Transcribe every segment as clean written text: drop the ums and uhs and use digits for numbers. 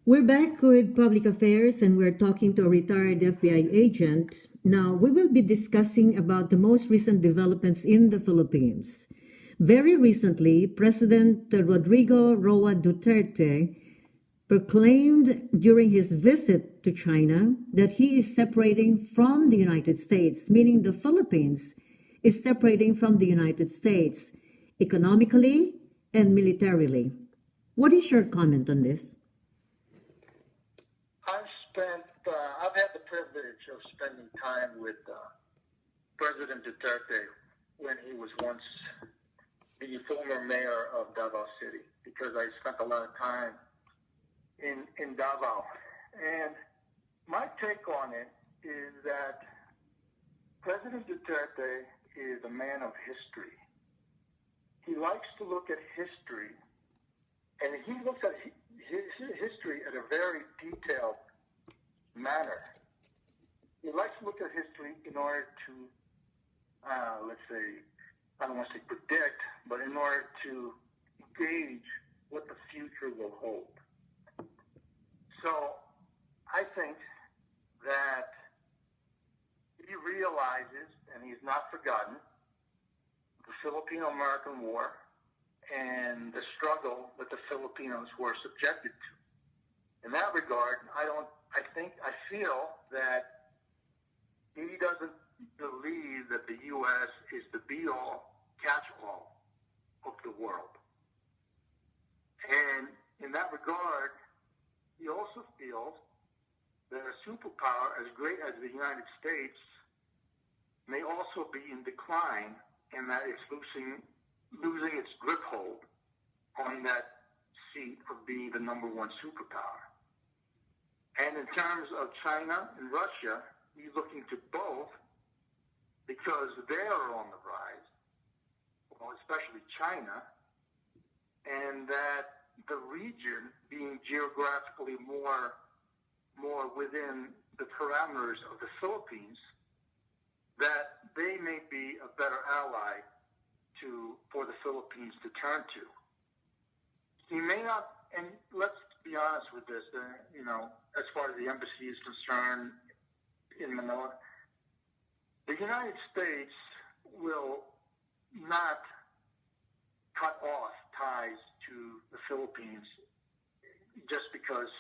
We're back with Public Affairs and we're talking to a retired FBI agent. Now, we will be discussing about the most recent developments in the Philippines. Very recently, President Rodrigo Roa Duterte proclaimed during his visit to China that he is separating from the United States, meaning the Philippines is separating from the United States economically and militarily. What is your comment on this? I've had the privilege of spending time with President Duterte when he was once the former mayor of Davao City, because I spent a lot of time in Davao. And my take on it is that President Duterte is a man of history. He likes to look at history, and he looks at his history in a very detailed manner. He likes to look at history in order to, let's say, I don't want to say predict, but in order to gauge what the future will hold. So I think that he realizes, and he's not forgotten, the Filipino-American War and the struggle that the Filipinos were subjected to. In that regard, I feel that he doesn't believe that the U.S. is the be-all, catch-all of the world. And in that regard, he also feels that a superpower as great as the United States may also be in decline, and that it's losing its grip hold on that seat of being the #1 superpower. And in terms of China and Russia, he's looking to both because they are on the rise, well, especially China, and that the region being geographically more within the parameters of the Philippines, that they may be a better ally for the Philippines to turn to. He may not, and let's be honest with this, as far as the embassy is concerned in Manila, the United States will not cut off ties to the Philippines just because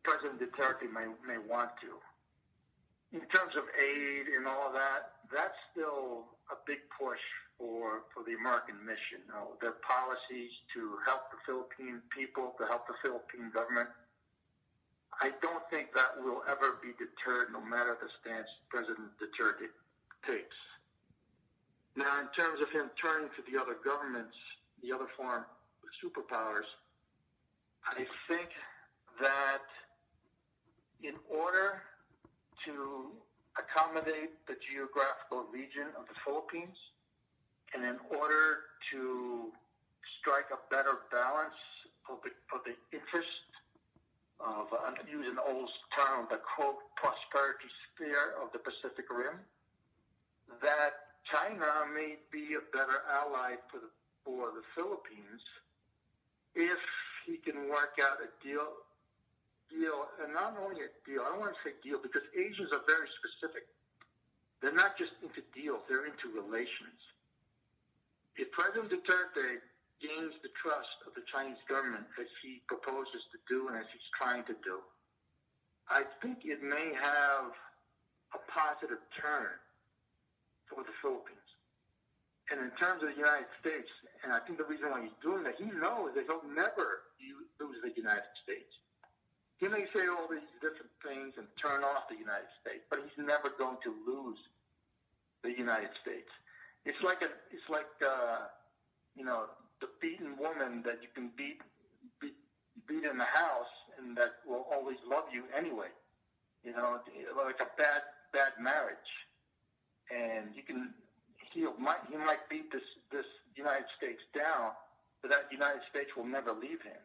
President Duterte may want to. In terms of aid and all that, that's still a big push for the American mission. Their policies to help the Philippine people, to help the Philippine government, I don't think that will ever be deterred no matter the stance President Duterte takes. Now, in terms of him turning to the other governments, the other foreign superpowers, I think that in order to accommodate the geographical region of the Philippines, and in order to strike a better balance of the interest of, using an old term, the quote, prosperity sphere of the Pacific Rim, that China may be a better ally for the Philippines if he can work out a deal, and not only a deal, I don't want to say deal, because Asians are very specific. They're not just into deals, they're into relations. If President Duterte gains the trust of the Chinese government as he proposes to do and as he's trying to do, I think it may have a positive turn for the Philippines. And in terms of the United States, and I think the reason why he's doing that, he knows that he'll never lose the United States. He may say all these different things and turn off the United States, but he's never going to lose the United States. It's like the beaten woman that you can beat in the house and that will always love you anyway. Like a bad marriage, and he might beat this United States down, but that United States will never leave him.